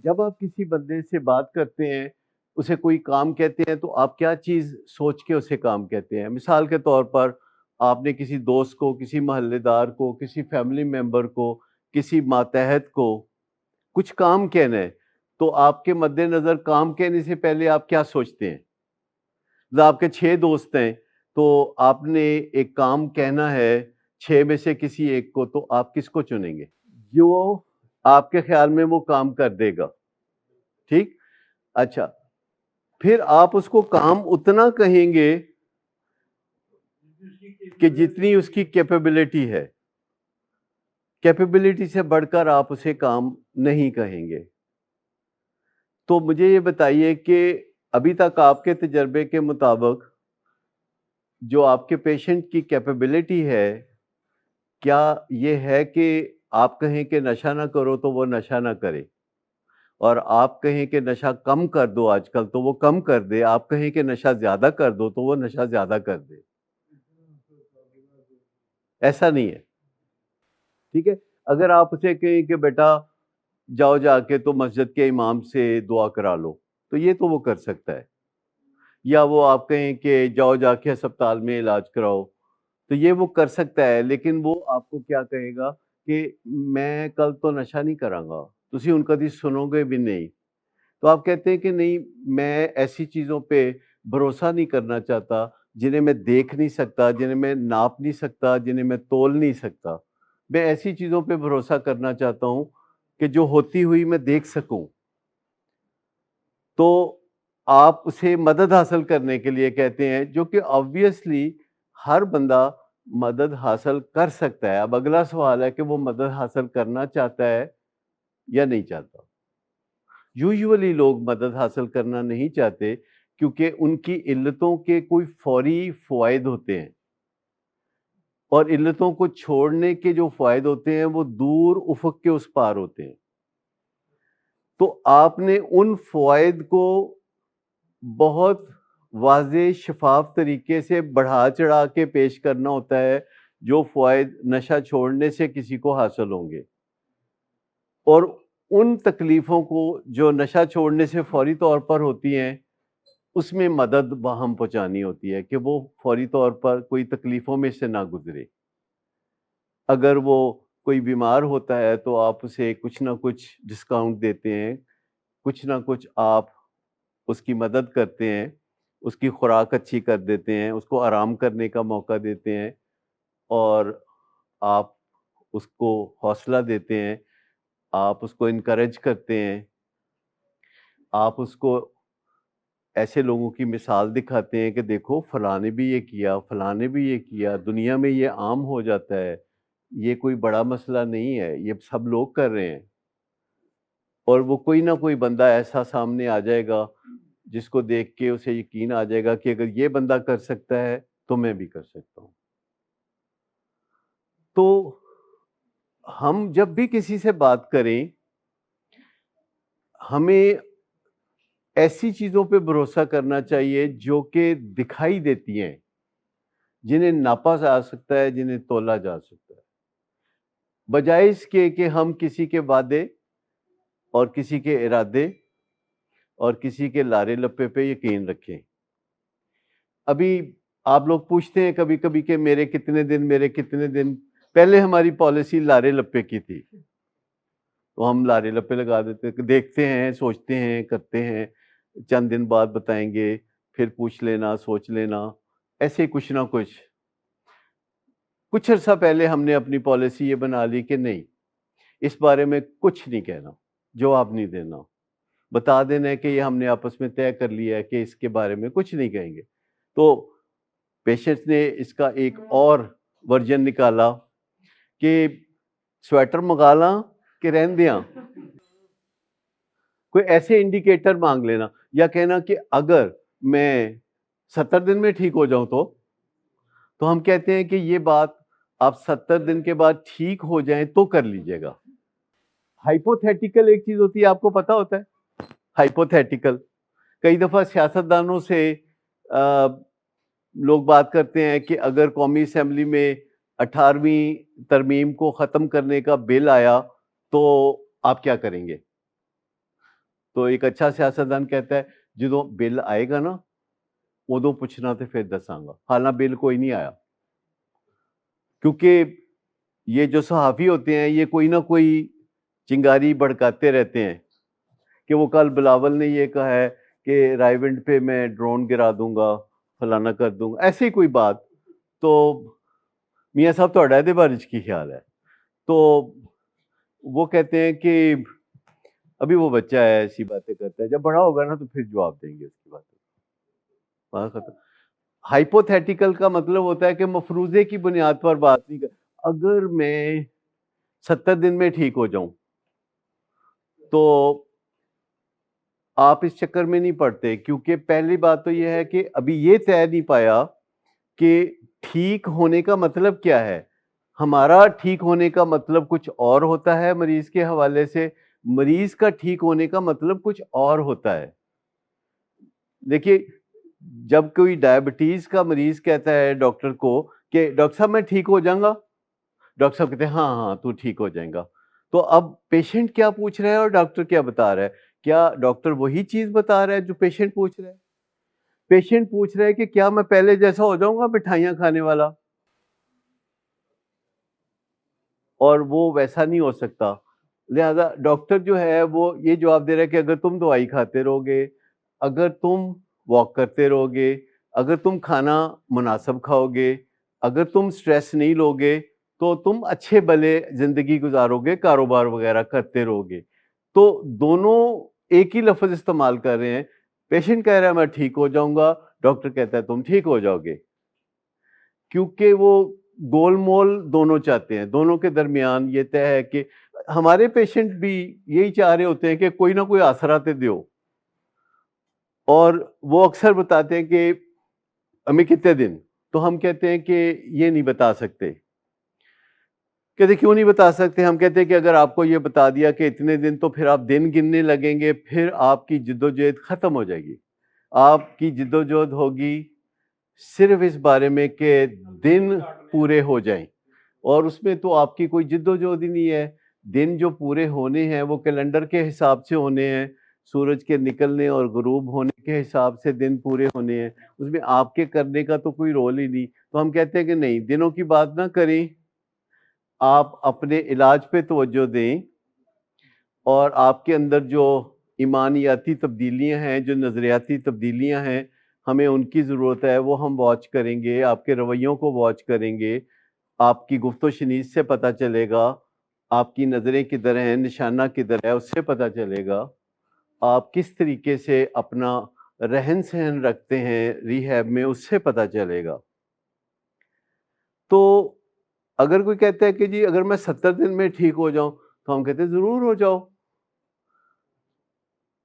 جب آپ کسی بندے سے بات کرتے ہیں، اسے کوئی کام کہتے ہیں، تو آپ کیا چیز سوچ کے اسے کام کہتے ہیں؟ مثال کے طور پر آپ نے کسی دوست کو، کسی محلے دار کو، کسی فیملی ممبر کو، کسی ماتحت کو کچھ کام کہنا ہے، تو آپ کے مد نظر کام کہنے سے پہلے آپ کیا سوچتے ہیں؟ مطلب آپ کے 6 دوست ہیں، تو آپ نے ایک کام کہنا ہے 6 میں سے کسی ایک کو، تو آپ کس کو چنیں گے جو آپ کے خیال میں وہ کام کر دے گا؟ ٹھیک؟ اچھا، پھر آپ اس کو کام اتنا کہیں گے کہ جتنی اس کی کیپیبلٹی ہے، کیپیبلٹی سے بڑھ کر آپ اسے کام نہیں کہیں گے۔ تو مجھے یہ بتائیے کہ ابھی تک آپ کے تجربے کے مطابق جو آپ کے پیشنٹ کی کیپیبلٹی ہے، کیا یہ ہے کہ آپ کہیں کہ نشہ نہ کرو تو وہ نشہ نہ کرے، اور آپ کہیں کہ نشہ کم کر دو آج کل تو وہ کم کر دے، آپ کہیں کہ نشہ زیادہ کر دو تو وہ نشہ زیادہ کر دے؟ ایسا نہیں ہے، ٹھیک ہے؟ اگر آپ اسے کہیں کہ بیٹا جاؤ جا کے تو مسجد کے امام سے دعا کرا لو، تو یہ تو وہ کر سکتا ہے۔ یا وہ آپ کہیں کہ جاؤ جا کے ہسپتال میں علاج کراؤ، تو یہ وہ کر سکتا ہے، لیکن وہ آپ کو کیا کہے گا کہ میں کل تو نشہ نہیں کراں گا، تسی ان کدی سنو گے بھی نہیں۔ تو آپ کہتے ہیں کہ نہیں، میں ایسی چیزوں پہ بھروسہ نہیں کرنا چاہتا جنہیں میں دیکھ نہیں سکتا، جنہیں میں ناپ نہیں سکتا، جنہیں میں تول نہیں سکتا۔ میں ایسی چیزوں پہ بھروسہ کرنا چاہتا ہوں کہ جو ہوتی ہوئی میں دیکھ سکوں۔ تو آپ اسے مدد حاصل کرنے کے لیے کہتے ہیں، جو کہ آبویسلی ہر بندہ مدد حاصل کر سکتا ہے۔ اب اگلا سوال ہے کہ وہ مدد حاصل کرنا چاہتا ہے یا نہیں چاہتا۔ یوزولی لوگ مدد حاصل کرنا نہیں چاہتے کیونکہ ان کی علتوں کے کوئی فوری فوائد ہوتے ہیں، اور علتوں کو چھوڑنے کے جو فوائد ہوتے ہیں وہ دور افق کے اس پار ہوتے ہیں۔ تو آپ نے ان فوائد کو بہت واضح شفاف طریقے سے بڑھا چڑھا کے پیش کرنا ہوتا ہے، جو فوائد نشہ چھوڑنے سے کسی کو حاصل ہوں گے، اور ان تکلیفوں کو جو نشہ چھوڑنے سے فوری طور پر ہوتی ہیں اس میں مدد باہم پہنچانی ہوتی ہے کہ وہ فوری طور پر کوئی تکلیفوں میں سے نہ گزرے۔ اگر وہ کوئی بیمار ہوتا ہے تو آپ اسے کچھ نہ کچھ ڈسکاؤنٹ دیتے ہیں، کچھ نہ کچھ آپ اس کی مدد کرتے ہیں، اس کی خوراک اچھی کر دیتے ہیں، اس کو آرام کرنے کا موقع دیتے ہیں، اور آپ اس کو حوصلہ دیتے ہیں، آپ اس کو انکریج کرتے ہیں، آپ اس کو ایسے لوگوں کی مثال دکھاتے ہیں کہ دیکھو فلاں نے بھی یہ کیا، فلاں نے بھی یہ کیا، دنیا میں یہ عام ہو جاتا ہے، یہ کوئی بڑا مسئلہ نہیں ہے، یہ سب لوگ کر رہے ہیں۔ اور وہ کوئی نہ کوئی بندہ ایسا سامنے آ جائے گا جس کو دیکھ کے اسے یقین آ جائے گا کہ اگر یہ بندہ کر سکتا ہے تو میں بھی کر سکتا ہوں۔ تو ہم جب بھی کسی سے بات کریں، ہمیں ایسی چیزوں پہ بھروسہ کرنا چاہیے جو کہ دکھائی دیتی ہیں، جنہیں ناپا جا سکتا ہے، جنہیں تولا جا سکتا ہے، بجائے اس کے کہ ہم کسی کے وعدے اور کسی کے ارادے اور کسی کے لارے لپے پہ یقین رکھیں۔ ابھی آپ لوگ پوچھتے ہیں کبھی کبھی کہ میرے کتنے دن، پہلے ہماری پالیسی لارے لپے کی تھی، تو ہم لارے لپے لگا دیتے، دیکھتے ہیں، سوچتے ہیں، کرتے ہیں، چند دن بعد بتائیں گے، پھر پوچھ لینا، سوچ لینا، ایسے کچھ نہ کچھ عرصہ پہلے ہم نے اپنی پالیسی یہ بنا لی کہ نہیں، اس بارے میں کچھ نہیں کہنا، جواب نہیں دینا، بتا دینا ہے کہ یہ ہم نے آپس میں طے کر لیا ہے کہ اس کے بارے میں کچھ نہیں کہیں گے۔ تو پیشنٹس نے اس کا ایک اور ورژن نکالا کہ سویٹر منگا لاں کہ رہن دیاں، کوئی ایسے انڈیکیٹر مانگ لینا، یا کہنا کہ اگر میں 70 دن میں ٹھیک ہو جاؤں تو ہم کہتے ہیں کہ یہ بات آپ 70 دن کے بعد ٹھیک ہو جائیں تو کر لیجئے گا۔ ہائپوتھیٹیکل ایک چیز ہوتی ہے، آپ کو پتا ہوتا ہے ہائپوتھیٹیکل؟ کئی دفعہ سیاستدانوں سے لوگ بات کرتے ہیں کہ اگر قومی اسمبلی میں 18ویں ترمیم کو ختم کرنے کا بل آیا تو آپ کیا کریں گے؟ تو ایک اچھا سیاستدان کہتا ہے جدوں بل آئے گا نا ادوں پوچھنا تے پھر دساں گا، حالانکہ بل کوئی نہیں آیا، کیونکہ یہ جو صحافی ہوتے ہیں یہ کوئی نہ کوئی چنگاری بھڑکاتے رہتے ہیں کہ وہ کل بلاول نے یہ کہا ہے کہ رائیونڈ پہ میں ڈرون گرا دوں گا، فلانا کر دوں گا، ایسی کوئی بات. تو میاں صاحب تہاڈا دے بارے کی خیال ہے؟ تو وہ کہتے ہیں کہ ابھی وہ بچہ ہے ایسی باتیں کرتا ہے، جب بڑا ہوگا نا تو پھر جواب دیں گے اس کی بات ختم. ہائپوتھیٹیکل کا مطلب ہوتا ہے کہ مفروضے کی بنیاد پر بات نہیں کر. اگر میں 70 دن میں ٹھیک ہو جاؤں تو آپ اس چکر میں نہیں پڑتے، کیونکہ پہلی بات تو یہ ہے کہ ابھی یہ طے نہیں پایا کہ ٹھیک ہونے کا مطلب کیا ہے. ہمارا ٹھیک ہونے کا مطلب کچھ اور ہوتا ہے مریض کے حوالے سے، مریض کا ٹھیک ہونے کا مطلب کچھ اور ہوتا ہے. دیکھیے جب کوئی ڈائبٹیز کا مریض کہتا ہے ڈاکٹر کو کہ ڈاکٹر صاحب میں ٹھیک ہو جاؤں گا، ڈاکٹر صاحب کہتے ہیں ہاں ہاں تو ٹھیک ہو جائے گا. تو اب پیشنٹ کیا پوچھ رہا ہے اور ڈاکٹر کیا بتا رہا ہے؟ کیا ڈاکٹر وہی چیز بتا رہا ہے جو پیشنٹ پوچھ رہا ہے؟ پیشنٹ پوچھ رہا ہے کہ کیا میں پہلے جیسا ہو جاؤں گا مٹھائیاں کھانے والا، اور وہ ویسا نہیں ہو سکتا. لہذا ڈاکٹر جو ہے وہ یہ جواب دے رہا ہے کہ اگر تم دوائی کھاتے رہو گے، اگر تم واک کرتے رہو گے، اگر تم کھانا مناسب کھاؤ گے، اگر تم سٹریس نہیں لو گے تو تم اچھے بھلے زندگی گزارو گے، کاروبار وغیرہ کرتے رہو گے. تو دونوں ایک ہی لفظ استعمال کر رہے ہیں. پیشنٹ کہہ رہا ہے میں ٹھیک ہو جاؤں گا، ڈاکٹر کہتا ہے تم ٹھیک ہو جاؤ گے، کیونکہ وہ گول مول دونوں چاہتے ہیں. دونوں کے درمیان یہ طے ہے کہ ہمارے پیشنٹ بھی یہی چاہ رہے ہوتے ہیں کہ کوئی نہ کوئی آسرا تے دیو، اور وہ اکثر بتاتے ہیں کہ ہمیں کتنے دن، تو ہم کہتے ہیں کہ یہ نہیں بتا سکتے. کہتے کیوں نہیں بتا سکتے؟ ہم کہتے ہیں کہ اگر آپ کو یہ بتا دیا کہ اتنے دن، تو پھر آپ دن گننے لگیں گے، پھر آپ کی جد و جہد ختم ہو جائے گی. آپ کی جد و جہد ہوگی صرف اس بارے میں کہ دن پورے ہو جائیں، اور اس میں تو آپ کی کوئی جد و جہد ہی نہیں ہے. دن جو پورے ہونے ہیں وہ کیلنڈر کے حساب سے ہونے ہیں، سورج کے نکلنے اور غروب ہونے کے حساب سے دن پورے ہونے ہیں، اس میں آپ کے کرنے کا تو کوئی رول ہی نہیں. تو ہم کہتے ہیں کہ نہیں، دنوں کی بات نہ کریں، آپ اپنے علاج پہ توجہ دیں، اور آپ کے اندر جو ایمانیاتی تبدیلیاں ہیں، جو نظریاتی تبدیلیاں ہیں، ہمیں ان کی ضرورت ہے، وہ ہم واچ کریں گے. آپ کے رویوں کو واچ کریں گے، آپ کی گفت و شنید سے پتہ چلے گا، آپ کی نظریں کدھر ہیں، نشانہ کدھر ہے، اس سے پتہ چلے گا. آپ کس طریقے سے اپنا رہن سہن رکھتے ہیں ریہیب میں، اس سے پتہ چلے گا. تو اگر کوئی کہتا ہے کہ جی اگر میں 70 دن میں ٹھیک ہو جاؤں، تو ہم کہتے ہیں ضرور ہو جاؤ.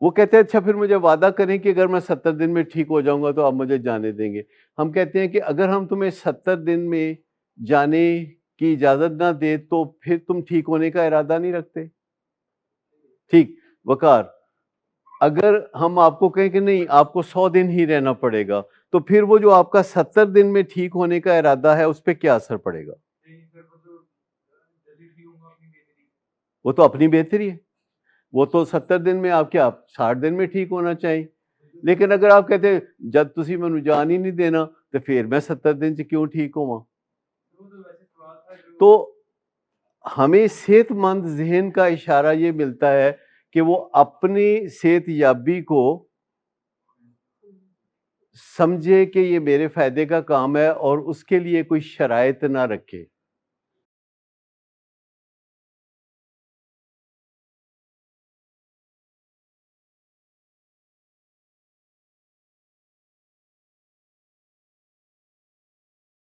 وہ کہتے ہیں اچھا پھر مجھے وعدہ کریں کہ اگر میں 70 دن میں ٹھیک ہو جاؤں گا تو آپ مجھے جانے دیں گے. ہم کہتے ہیں کہ اگر ہم تمہیں 70 دن میں جانے کی اجازت نہ دیں تو پھر تم ٹھیک ہونے کا ارادہ نہیں رکھتے. ٹھیک وقار، اگر ہم آپ کو کہیں کہ نہیں آپ کو 100 دن ہی رہنا پڑے گا، تو پھر وہ جو آپ کا 70 دن میں ٹھیک ہونے کا ارادہ ہے اس پہ کیا اثر پڑے گا؟ وہ تو اپنی بہتری ہے، وہ تو 70 دن میں آپ کیا 60 دن میں ٹھیک ہونا چاہیے. لیکن اگر آپ کہتے ہیں جب تسی مینوں جان ہی نہیں دینا تو پھر میں 70 دن سے کیوں ٹھیک ہوا. تو ہمیں صحت مند ذہن کا اشارہ یہ ملتا ہے کہ وہ اپنی صحت یابی کو سمجھے کہ یہ میرے فائدے کا کام ہے، اور اس کے لیے کوئی شرائط نہ رکھے.